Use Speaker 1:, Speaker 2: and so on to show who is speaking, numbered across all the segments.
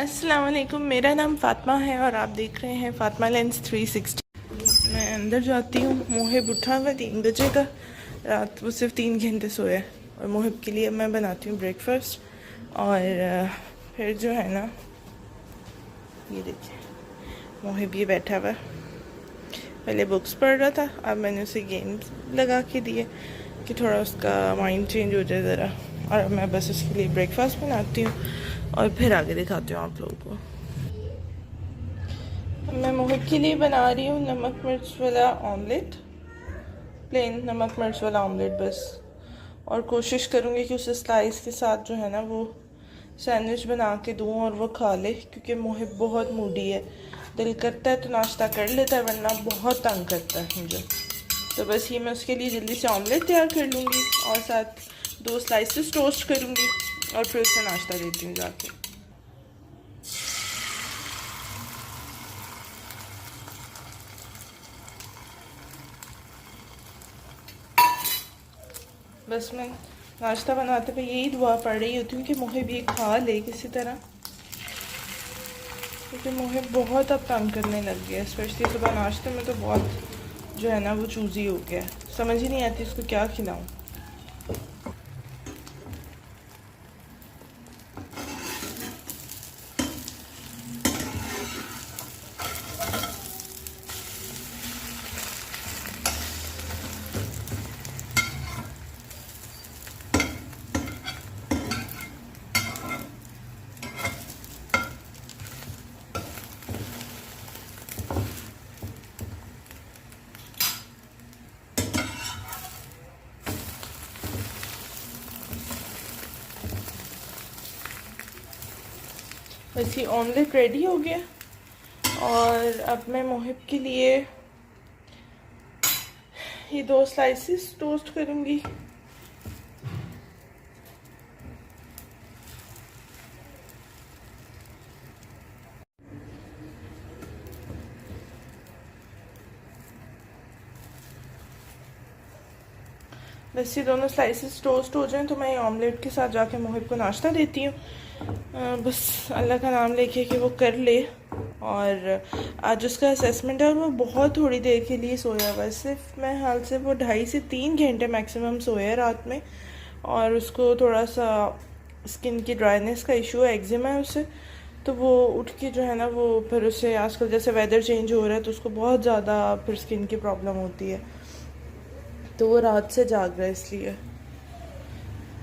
Speaker 1: अस्सलाम वालेकुम, मेरा नाम फ़ातिमा है और आप देख रहे हैं फ़ातिमा लेंस 360। मैं अंदर जाती हूँ। मोहिब उठा हुआ 3 बजे का, रात वो सिर्फ 3 घंटे सोया है। और मोहिब के लिए मैं बनाती हूँ ब्रेकफास्ट। और फिर जो है ना, ये देखिए मोहिब ये बैठा हुआ है। पहले बुक्स पढ़ रहा था, अब मैंने उसे गेम्स लगा के दिए कि थोड़ा उसका माइंड चेंज हो जाए ज़रा। और अब मैं बस उसके लिए ब्रेकफास्ट बनाती हूँ और फिर आगे दिखाती हूँ आप लोगों को। मैं मोहिब के लिए बना रही हूँ नमक मिर्च वाला ऑमलेट, प्लेन नमक मिर्च वाला ऑमलेट बस। और कोशिश करूँगी कि उसे स्लाइस के साथ जो है ना वो सैंडविच बना के दूँ और वो खा ले, क्योंकि मोहिब बहुत मूडी है। दिल करता है तो नाश्ता कर लेता है, वरना बहुत तंग करता है मुझे। तो बस ये मैं उसके लिए जल्दी से ऑमलेट तैयार कर लूँगी और साथ 2 स्लाइसेस टोस्ट करूँगी और फिर उसे नाश्ता देती हूँ जाके। बस मैं नाश्ता बनाते हुए यही दुआ पढ़ रही होती हूँ कि मोहिब ये खा ले किसी तरह, क्योंकि मोहिब बहुत अब तंग करने लग गया है। स्पेशली सुबह नाश्ते में तो बहुत जो है ना वो चूज़ी हो गया है। समझ ही नहीं आती उसको क्या खिलाऊँ। बस ये ऑमलेट रेडी हो गया और अब मैं मोहिब के लिए ये 2 स्लाइसेस टोस्ट करूँगी। बस ये दोनों स्लाइसेस टोस्ट हो जाएं तो मैं ऑमलेट के साथ जाके मोहिब को नाश्ता देती हूँ। बस अल्लाह का नाम लेके कि वो कर ले। और आज उसका असेसमेंट है और वो बहुत थोड़ी देर के लिए सोया हुआ है। सिर्फ मैं हाल से वो 2.5 से 3 घंटे मैक्सिमम सोया है रात में। और उसको थोड़ा सा स्किन की ड्राइनेस का इशू है, एक्जिमा है उसे। तो वो उठ के जो है ना वो फिर उसे आजकल जैसे वेदर चेंज हो रहा है तो उसको बहुत ज़्यादा फिर स्किन की प्रॉब्लम होती है, तो वो रात से जाग रहा है इसलिए।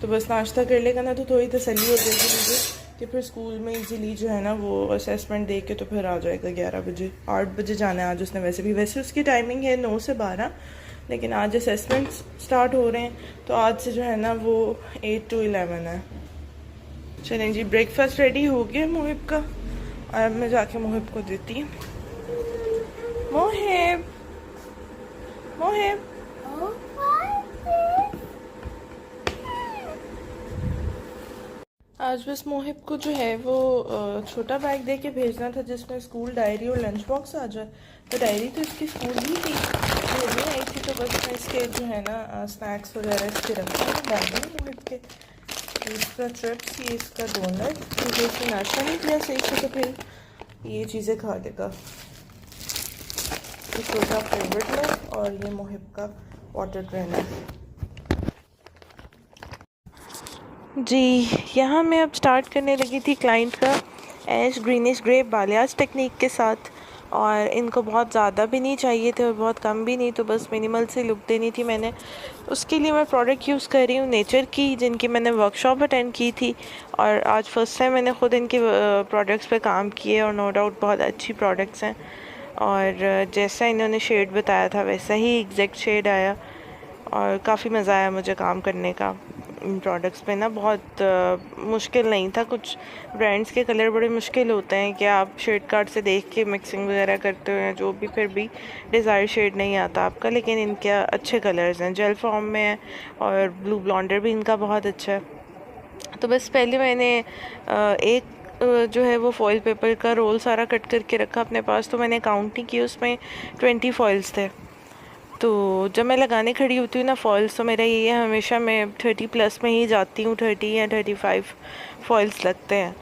Speaker 1: तो बस नाश्ता कर लेगा ना तो थोड़ी तसल्ली हो जाएगी मुझे कि फिर स्कूल में इजीली जो है ना वो असेसमेंट दे के तो फिर आ जाएगा 11 बजे। 8 बजे जाना है आज उसने। वैसे उसकी टाइमिंग है 9 से 12, लेकिन आज असेसमेंट स्टार्ट हो रहे हैं तो आज से जो है ना वो 8 to 11 है। चलें जी, ब्रेकफास्ट रेडी हो गया मोहिब का और अब मैं जाके मोहिब को देती हूँ। मोहिब, मोहिब, आज बस मोहिब को जो है वो छोटा बैग दे के भेजना था जिसमें स्कूल डायरी और लंच बॉक्स आ जाए। तो डायरी तो इसकी स्कूल ही थी, भेजने आई थी, तो बस मैं इसके जो है ना स्नैक्स वगैरह इसके रखा हूँ बैग में मोहिब के। तो इसका चिप्स, ये इसका डोनट, क्योंकि इसने नाश्ता नहीं किया सही से तो फिर ये चीज़ें खा लेगा। ये छोटा फेवरेट है और ये मोहिब का वाटर ट्रेनर। जी, यहाँ मैं अब स्टार्ट करने लगी थी क्लाइंट का ऐश ग्रीनिश ग्रे बालियाज टेक्निक के साथ। और इनको बहुत ज़्यादा भी नहीं चाहिए थे और बहुत कम भी नहीं, तो बस मिनिमल से लुक देनी थी मैंने। उसके लिए मैं प्रोडक्ट यूज़ कर रही हूँ नेचर की, जिनकी मैंने वर्कशॉप अटेंड की थी और आज फर्स्ट टाइम मैंने ख़ुद इनके प्रोडक्ट्स पे काम किए और नो डाउट बहुत अच्छी प्रोडक्ट्स हैं। और जैसा इन्होंने शेड बताया था वैसा ही एग्जैक्ट शेड आया और काफ़ी मज़ा आया मुझे काम करने का इन प्रोडक्ट्स पे ना। बहुत मुश्किल नहीं था। कुछ ब्रांड्स के कलर बड़े मुश्किल होते हैं कि आप शेड कार्ड से देख के मिक्सिंग वगैरह करते हो जो भी, फिर भी डिज़ायर शेड नहीं आता आपका। लेकिन इनके अच्छे कलर्स हैं, जेल फॉर्म में है और ब्लू ब्लॉन्डर भी इनका बहुत अच्छा है। तो बस पहले मैंने एक जो है वो फॉइल पेपर का रोल सारा कट करके रखा अपने पास। तो मैंने काउंट नहीं की, उसमें 20 फॉइल्स थे। तो जब मैं लगाने खड़ी होती हूँ ना फॉइल्स, तो मेरा ये हमेशा मैं 30+ में ही जाती हूँ, 30 या 35 फॉइल्स लगते हैं।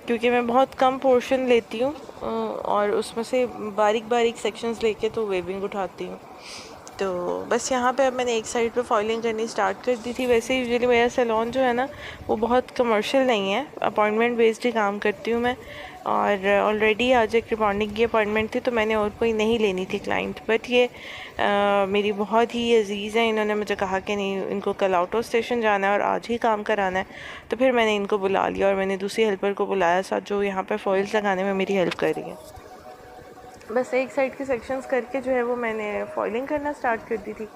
Speaker 1: क्योंकि मैं बहुत कम पोर्शन लेती हूँ और उसमें से बारीक बारीक सेक्शंस लेके तो वेविंग उठाती हूँ। तो बस यहाँ पे अब मैंने एक साइड पे फॉइलिंग करनी स्टार्ट कर दी थी। वैसे यूजुअली मेरा सैलून जो है ना वो बहुत कमर्शियल नहीं है, अपॉइंटमेंट बेस्ड ही काम करती हूँ मैं। और ऑलरेडी आज एक रिबॉन्डिंग की अपॉइंटमेंट थी तो मैंने और कोई नहीं लेनी थी क्लाइंट। बट ये मेरी बहुत ही अजीज़ हैं, इन्होंने मुझे कहा कि नहीं इनको कल आउट ऑफ स्टेशन जाना है और आज ही काम कराना है। तो फिर मैंने इनको बुला लिया और मैंने दूसरी हेल्पर को बुलाया साथ, जो यहाँ पर फॉइल्स लगाने में मेरी हेल्प कर रही है। बस एक साइड के सेक्शंस करके जो है वो मैंने फॉइलिंग करना स्टार्ट कर दी थी।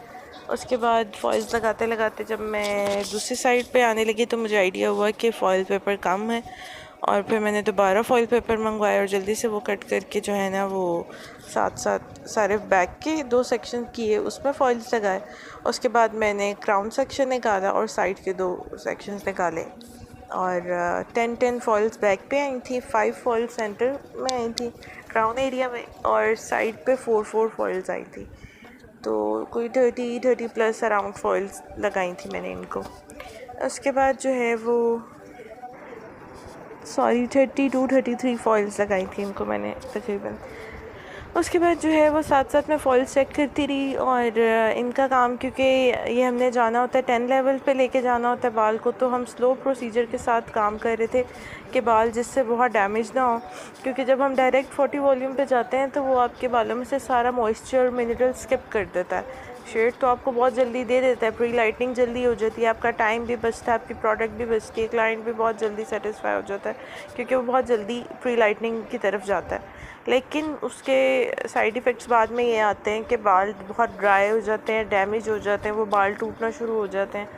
Speaker 1: उसके बाद फॉइल्स लगाते लगाते जब मैं दूसरी साइड पे आने लगी तो मुझे आइडिया हुआ कि फ़ॉइल पेपर कम है। और फिर मैंने दोबारा फॉइल पेपर मंगवाया और जल्दी से वो कट करके जो है ना वो साथ साथ सारे बैक के 2 सेक्शन किए, उसमें फॉइल्स लगाए। उसके बाद मैंने क्राउन सेक्शन निकाला और साइड के 2 सेक्शंस निकाले। और 10 फॉइल्स बैक पे आई थी, 5 फॉइल सेंटर में आई थी क्राउन एरिया में, और साइड पे 4 फॉइल्स आई थी। तो कोई 30 प्लस अराउंड फॉइल्स लगाई थी मैंने इनको। उसके बाद जो है वो 32-33 फॉइल्स लगाई थी इनको मैंने तकरीबन। उसके बाद जो है वो साथ साथ मैं फॉइल चेक करती रही। और इनका काम, क्योंकि ये हमने जाना होता है 10 लेवल पे लेके जाना होता है बाल को, तो हम स्लो प्रोसीजर के साथ काम कर रहे थे कि बाल जिससे बहुत डैमेज ना हो। क्योंकि जब हम डायरेक्ट 40 वॉल्यूम पे जाते हैं तो वो आपके बालों में से सारा मॉइस्चर मिनरल स्किप कर देता है। शेड तो आपको बहुत जल्दी दे देता है, प्री लाइटनिंग जल्दी हो जाती है, आपका टाइम भी बचता है, आपकी प्रोडक्ट भी बचती है, क्लाइंट भी बहुत जल्दी सेटिस्फाई हो जाता है क्योंकि वो बहुत जल्दी प्री लाइटनिंग की तरफ जाता है। लेकिन उसके साइड इफ़ेक्ट्स बाद में ये आते हैं कि बाल बहुत ड्राई हो जाते हैं, डैमेज हो जाते हैं, वो बाल टूटना शुरू हो जाते हैं।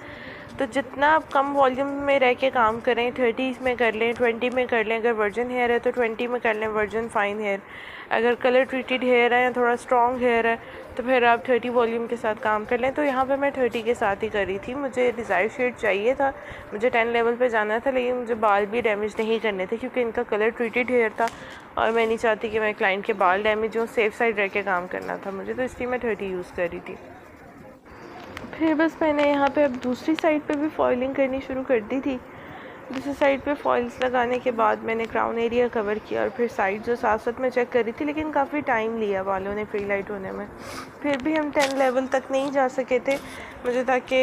Speaker 1: तो जितना आप कम वॉल्यूम में रह के काम करें, 30 में कर लें, 20 में कर लें, अगर वर्जिन हेयर है तो 20 में कर लें वर्जिन फाइन हेयर, अगर कलर ट्रीटेड हेयर है या थोड़ा स्ट्रॉन्ग हेयर है तो फिर आप 30 वॉल्यूम के साथ काम कर लें। तो यहाँ पे मैं 30 के साथ ही कर रही थी। मुझे डिज़ायर शेड चाहिए था, मुझे 10 लेवल पे जाना था, लेकिन मुझे बाल भी डैमेज नहीं करने थे क्योंकि इनका कलर ट्रीटेड हेयर था और मैं नहीं चाहती कि मैं क्लाइंट के बाल डैमेज हो, सेफ़ साइड रह के काम करना था मुझे, तो इसलिए मैं 30 यूज़ कर रही थी। फिर बस मैंने यहाँ पे अब दूसरी साइड पे भी फॉइलिंग करनी शुरू कर दी थी। दूसरी साइड पे फॉइल्स लगाने के बाद मैंने क्राउन एरिया कवर किया और फिर साइड जो साथ साथ में चेक कर रही थी, लेकिन काफ़ी टाइम लिया बालों ने फ्री लाइट होने में। फिर भी हम 10 लेवल तक नहीं जा सके थे मुझे, ताकि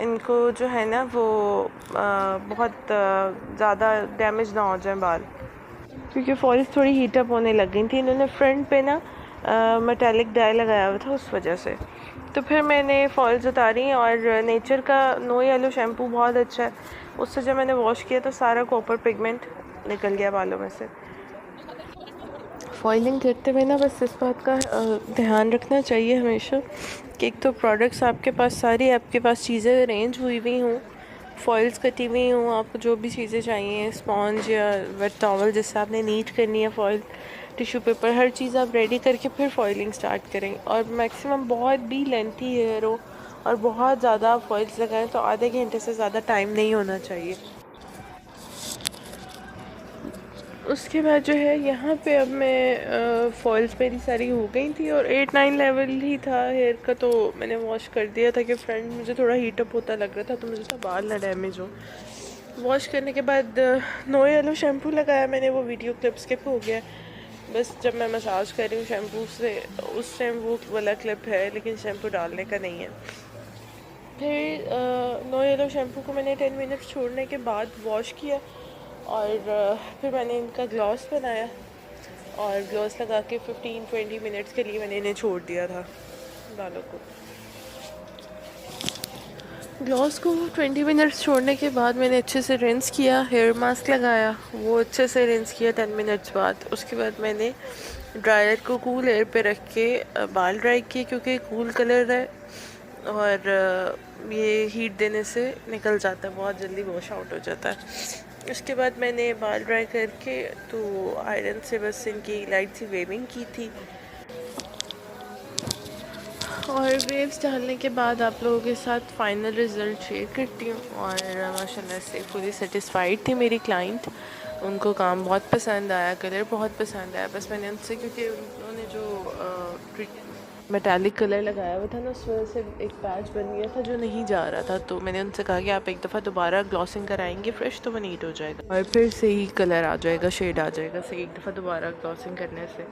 Speaker 1: इनको जो है ना वो बहुत ज़्यादा डैमेज ना हो जाए बाल, क्योंकि फॉइल्स थोड़ी हीटअप होने लग गई थी। इन्होंने फ्रंट पे ना मेटालिक डाई लगाया हुआ था उस वजह से। तो फिर मैंने फॉइल्स उतारी और नेचर का नो येलो शैम्पू बहुत अच्छा है, उससे जब मैंने वॉश किया तो सारा कॉपर पिगमेंट निकल गया बालों में से। फॉइलिंग करते हुए ना बस इस बात का ध्यान रखना चाहिए हमेशा कि एक तो प्रोडक्ट्स आपके पास सारी आपके पास चीज़ें अरेंज हुई हुई हों, फॉइल्स कटी हुई हों, आपको जो भी चीज़ें चाहिए, स्पॉन्ज या वेट टॉवल जिससे आपने नीट करनी है फॉइल, टिश्यू पेपर, हर चीज़ आप रेडी करके फिर फॉइलिंग स्टार्ट करें। और मैक्सिमम बहुत भी लेंथी हेयर हो और बहुत ज़्यादा आप फॉइल्स लगाएं तो आधे घंटे से ज़्यादा टाइम नहीं होना चाहिए। उसके बाद जो है यहाँ पे अब मैं फॉइल्स मेरी सारी हो गई थी और 8-9 लेवल ही था हेयर का, तो मैंने वॉश कर दिया था कि फ्रंट मुझे थोड़ा हीटअप होता लग रहा था तो मुझे तो बाल ना डैमेज हो। वॉश करने के बाद नो येलो शैम्पू लगाया मैंने, वो वीडियो क्लिप स्किप हो गया। बस जब मैं मसाज कर रही हूँ शैम्पू से उस टाइम वो वाला क्लिप है, लेकिन शैम्पू डालने का नहीं है। फिर नो येलो शैम्पू को मैंने 10 मिनट्स छोड़ने के बाद वॉश किया और फिर मैंने इनका ग्लॉस बनाया और ग्लॉस लगा के 15-20 मिनट्स के लिए मैंने इन्हें छोड़ दिया था बालों को। ग्लॉस को 20 मिनट्स छोड़ने के बाद मैंने अच्छे से रिंस किया, हेयर मास्क लगाया, वो अच्छे से रिंस किया 10 मिनट्स बाद। उसके बाद मैंने ड्रायर को कूल एयर पे रख के बाल ड्राई किए क्योंकि कूल कलर है और ये हीट देने से निकल जाता है, बहुत जल्दी वॉश आउट हो जाता है। उसके बाद मैंने बाल ड्राई करके तो आयरन से बस इनकी लाइट सी वेविंग की थी और वेव्स डालने के बाद आप लोगों के साथ फाइनल रिज़ल्ट शेयर करती हूँ। और माशाल्लाह से फुली सेटिस्फाइड थी मेरी क्लाइंट, उनको काम बहुत पसंद आया, कलर बहुत पसंद आया। बस मैंने उनसे, क्योंकि उन्होंने जो मेटालिक कलर लगाया हुआ था ना, उस वजह से एक पैच बन गया था जो नहीं जा रहा था। तो मैंने उनसे कहा कि आप एक दफ़ा दोबारा ग्लॉसिंग कराएंगे फ्रेश, तो वो नीट हो जाएगा और फिर से ही कलर आ जाएगा, शेड आ जाएगा सही एक दफ़ा दोबारा ग्लॉसिंग करने से।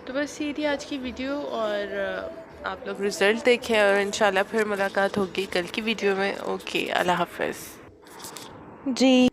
Speaker 1: तो बस ये थी आज की वीडियो, और आप लोग रिज़ल्ट देखें और इंशाल्लाह फिर मुलाकात होगी कल की वीडियो में। ओके, अल्लाह हाफ़िज़ जी।